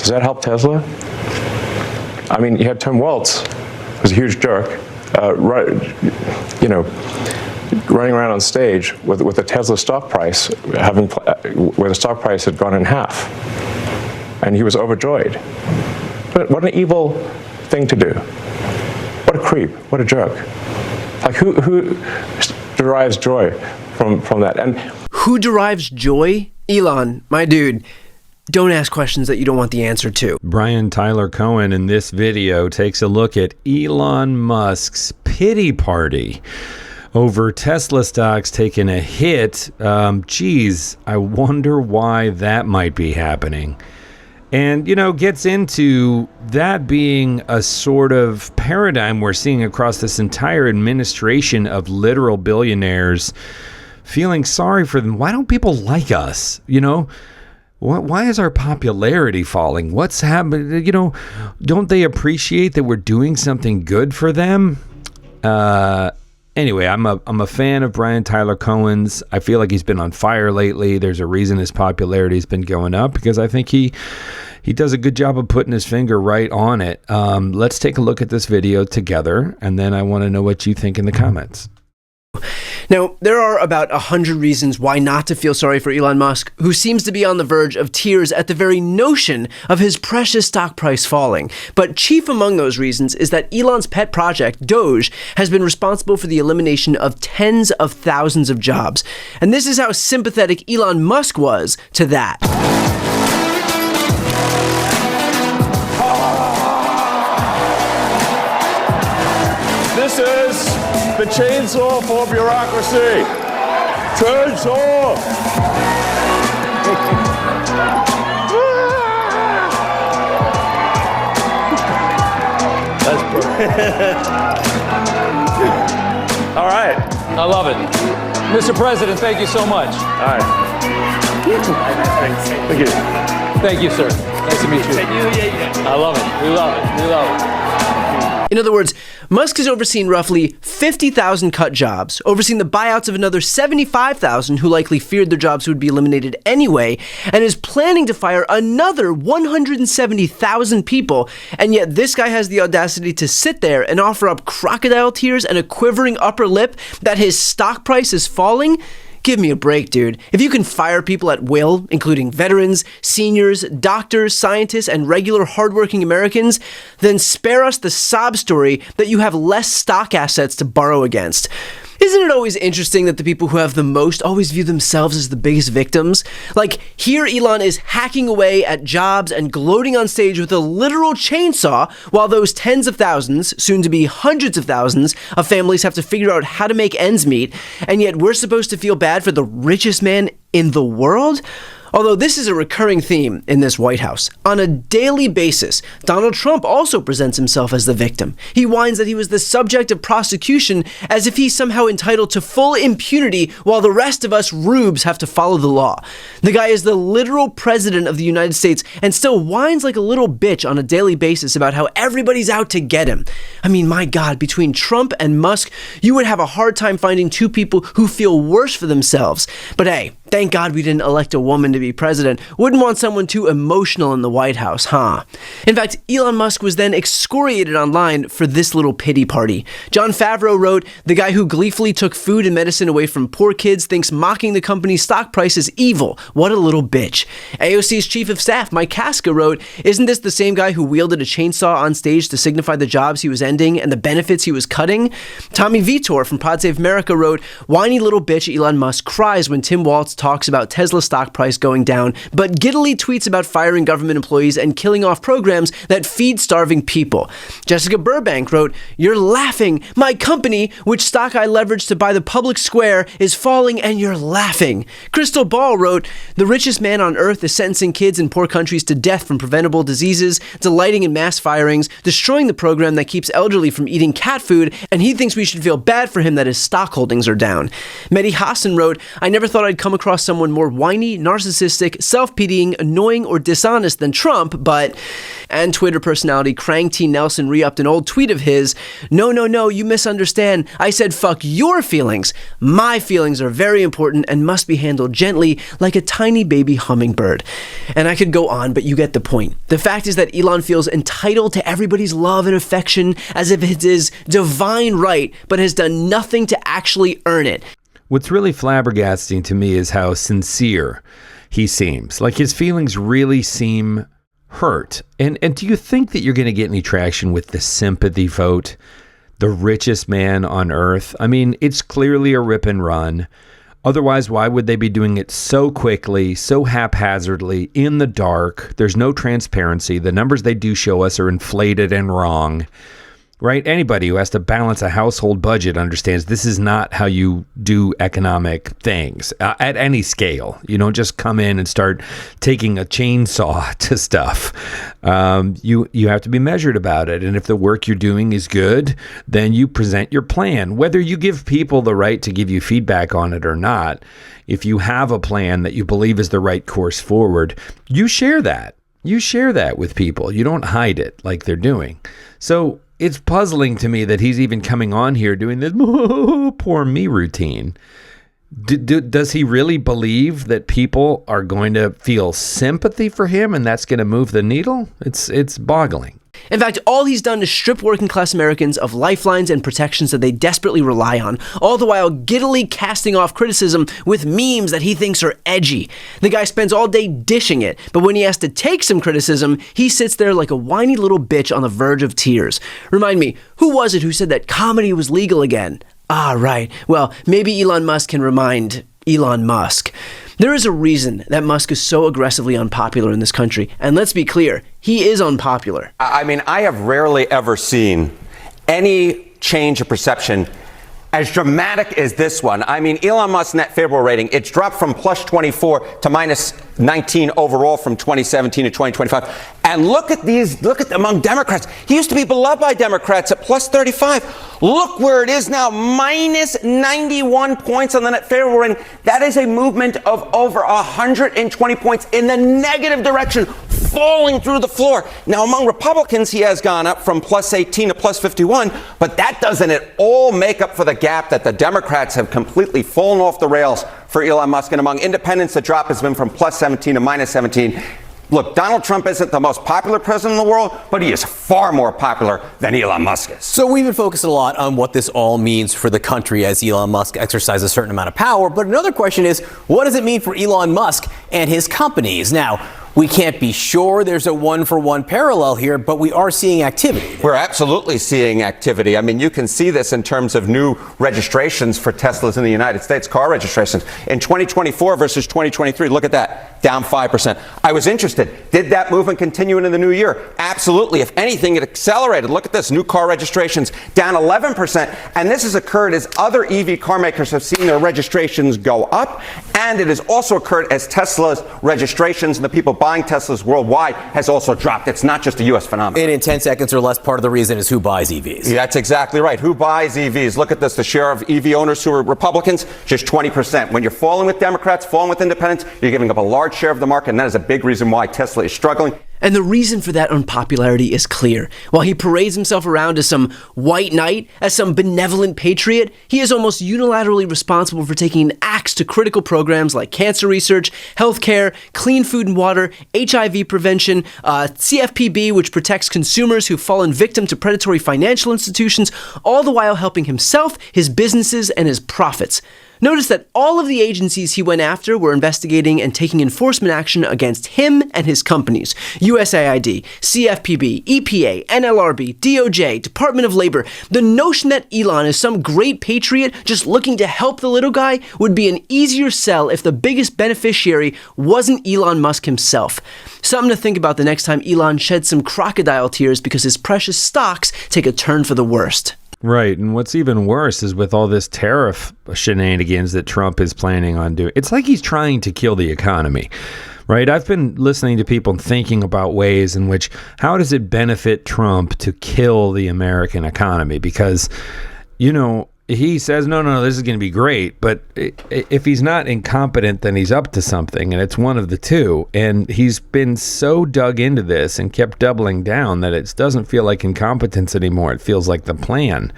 Does that help Tesla? I mean, you had Tim Waltz, who's a huge jerk, running around on stage with a Tesla stock price, where the stock price had gone in half. And he was overjoyed. But what an evil thing to do. What a creep, what a jerk. Like, who derives joy from that? And who derives joy? Elon, my dude. Don't ask questions that you don't want the answer to. Tyler Cohen in this video takes a look at Elon Musk's pity party over Tesla stocks taking a hit. I wonder why that might be happening. And, gets into that being a sort of paradigm we're seeing across this entire administration of literal billionaires, feeling sorry for them. Why don't people like us? Why is our popularity falling? What's happening? Don't they appreciate that we're doing something good for them? Anyway, I'm a fan of Tyler Cohen's. I feel like he's been on fire lately. There's a reason his popularity's been going up, because I think he does a good job of putting his finger right on it. Let's take a look at this video together, and then I want to know what you think in the comments. Now, there are about 100 reasons why not to feel sorry for Elon Musk, who seems to be on the verge of tears at the very notion of his precious stock price falling. But chief among those reasons is that Elon's pet project, Doge, has been responsible for the elimination of tens of thousands of jobs. And this is how sympathetic Elon Musk was to that. This is the chainsaw for bureaucracy. Chainsaw! That's perfect. All right. I love it. Mr. President, thank you so much. All right. Thank you. Thank you, sir. Nice to meet you. I love it. We love it. We love it. In other words, Musk has overseen roughly 50,000 cut jobs, overseen the buyouts of another 75,000 who likely feared their jobs would be eliminated anyway, and is planning to fire another 170,000 people. And yet this guy has the audacity to sit there and offer up crocodile tears and a quivering upper lip that his stock price is falling? Give me a break, dude. If you can fire people at will, including veterans, seniors, doctors, scientists, and regular hardworking Americans, then spare us the sob story that you have less stock assets to borrow against. Isn't it always interesting that the people who have the most always view themselves as the biggest victims? Like, here Elon is hacking away at jobs and gloating on stage with a literal chainsaw, while those tens of thousands, soon to be hundreds of thousands, of families have to figure out how to make ends meet, and yet we're supposed to feel bad for the richest man in the world? Although this is a recurring theme in this White House. On a daily basis, Donald Trump also presents himself as the victim. He whines that he was the subject of prosecution as if he's somehow entitled to full impunity while the rest of us rubes have to follow the law. The guy is the literal president of the United States and still whines like a little bitch on a daily basis about how everybody's out to get him. I mean, my God, between Trump and Musk, you would have a hard time finding two people who feel worse for themselves. But hey, thank God we didn't elect a woman to be president. Wouldn't want someone too emotional in the White House, huh? In fact, Elon Musk was then excoriated online for this little pity party. Jon Favreau wrote, "The guy who gleefully took food and medicine away from poor kids thinks mocking the company's stock price is evil. What a little bitch." AOC's chief of staff, Mike Kaska, wrote, "Isn't this the same guy who wielded a chainsaw on stage to signify the jobs he was ending and the benefits he was cutting?" Tommy Vitor from Pod Save America wrote, "Whiny little bitch Elon Musk cries when Tim Waltz talks about Tesla stock price going down, but giddily tweets about firing government employees and killing off programs that feed starving people." Jessica Burbank wrote, "You're laughing. My company, which stock I leveraged to buy the public square, is falling and you're laughing." Crystal Ball wrote, "The richest man on earth is sentencing kids in poor countries to death from preventable diseases, delighting in mass firings, destroying the program that keeps elderly from eating cat food, and he thinks we should feel bad for him that his stock holdings are down." Mehdi Hassan wrote, "I never thought I'd come across someone more whiny, narcissistic, narcissistic, self-pitying, annoying, or dishonest than Trump, and Twitter personality Krang T. Nelson re-upped an old tweet of his, No, you misunderstand. I said fuck your feelings. My feelings are very important and must be handled gently like a tiny baby hummingbird. And I could go on, but you get the point. The fact is that Elon feels entitled to everybody's love and affection as if it's his divine right, but has done nothing to actually earn it. What's really flabbergasting to me is how sincere he seems. Like his feelings really seem hurt. And do you think that you're going to get any traction with the sympathy vote? The richest man on earth? I mean, it's clearly a rip and run. Otherwise, why would they be doing it so quickly, so haphazardly, in the dark? There's no transparency. The numbers they do show us are inflated and wrong. Right? Anybody who has to balance a household budget understands this is not how you do economic things at any scale. You don't just come in and start taking a chainsaw to stuff. You have to be measured about it. And if the work you're doing is good, then you present your plan. Whether you give people the right to give you feedback on it or not, if you have a plan that you believe is the right course forward, you share that. You share that with people. You don't hide it like they're doing. So it's puzzling to me that he's even coming on here doing this poor me routine. Does he really believe that people are going to feel sympathy for him and that's going to move the needle? It's boggling. In fact, all he's done is strip working class Americans of lifelines and protections that they desperately rely on, all the while giddily casting off criticism with memes that he thinks are edgy. The guy spends all day dishing it, but when he has to take some criticism, he sits there like a whiny little bitch on the verge of tears. Remind me, who was it who said that comedy was legal again? Ah, right. Well, maybe Elon Musk can remind Elon Musk. There is a reason that Musk is so aggressively unpopular in this country. And let's be clear, he is unpopular. I mean, I have rarely ever seen any change of perception as dramatic as this one. I mean, Elon Musk's net favorable rating, it's dropped from plus 24 to minus 19 overall from 2017 to 2025. And look at among Democrats. He used to be beloved by Democrats at plus 35. Look where it is now, minus 91 points on the net favorable rating. That is a movement of over 120 points in the negative direction, falling through the floor. Now, among Republicans, he has gone up from plus 18 to plus 51, but that doesn't at all make up for the gap that the Democrats have completely fallen off the rails for Elon Musk. And among independents, the drop has been from plus 17 to minus 17. Look, Donald Trump isn't the most popular president in the world, but he is far more popular than Elon Musk is. So we've been focusing a lot on what this all means for the country as Elon Musk exercises a certain amount of power. But another question is, what does it mean for Elon Musk and his companies? Now, we can't be sure there's a one-for-one parallel here, but we are seeing activity. We're absolutely seeing activity. I mean, you can see this in terms of new registrations for Teslas in the United States, car registrations. In 2024 versus 2023, look at that, down 5%. I was interested. Did that movement continue into the new year? Absolutely. If anything, it accelerated. Look at this, new car registrations down 11%. And this has occurred as other EV car makers have seen their registrations go up. And it has also occurred as Tesla's registrations and the people buying Teslas worldwide has also dropped. It's not just a U.S. phenomenon. And in 10 seconds or less, part of the reason is who buys EVs. Yeah, that's exactly right. Who buys EVs? Look at this. The share of EV owners who are Republicans, just 20%. When you're falling with Democrats, falling with independents, you're giving up a large share of the market, and that is a big reason why Tesla is struggling. And the reason for that unpopularity is clear. While he parades himself around as some white knight, as some benevolent patriot, he is almost unilaterally responsible for taking an axe to critical programs like cancer research, healthcare, clean food and water, HIV prevention, CFPB, which protects consumers who've fallen victim to predatory financial institutions, all the while helping himself, his businesses, and his profits. Notice that all of the agencies he went after were investigating and taking enforcement action against him and his companies. USAID, CFPB, EPA, NLRB, DOJ, Department of Labor. The notion that Elon is some great patriot just looking to help the little guy would be an easier sell if the biggest beneficiary wasn't Elon Musk himself. Something to think about the next time Elon sheds some crocodile tears because his precious stocks take a turn for the worst. Right. And what's even worse is with all this tariff shenanigans that Trump is planning on doing, it's like he's trying to kill the economy. Right. I've been listening to people and thinking about ways in which how does it benefit Trump to kill the American economy? Because, you know, he says, no, this is going to be great. But if he's not incompetent, then he's up to something, and it's one of the two. And he's been so dug into this and kept doubling down that it doesn't feel like incompetence anymore. It feels like the plan.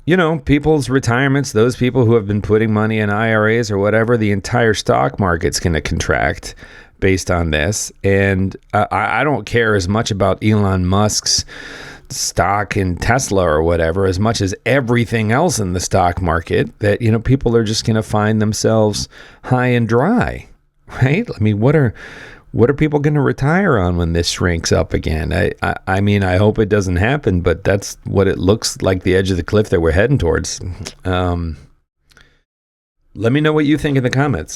You know, people's retirements, those people who have been putting money in IRAs or whatever, the entire stock market's going to contract based on this. And I don't care as much about Elon Musk's stock in Tesla or whatever as much as everything else in the stock market, that, you know, people are just going to find themselves high and dry, right? I mean, what are people going to retire on when this shrinks up again? I mean, I hope it doesn't happen, but that's what it looks like, the edge of the cliff that we're heading towards. Let me know what you think in the comments.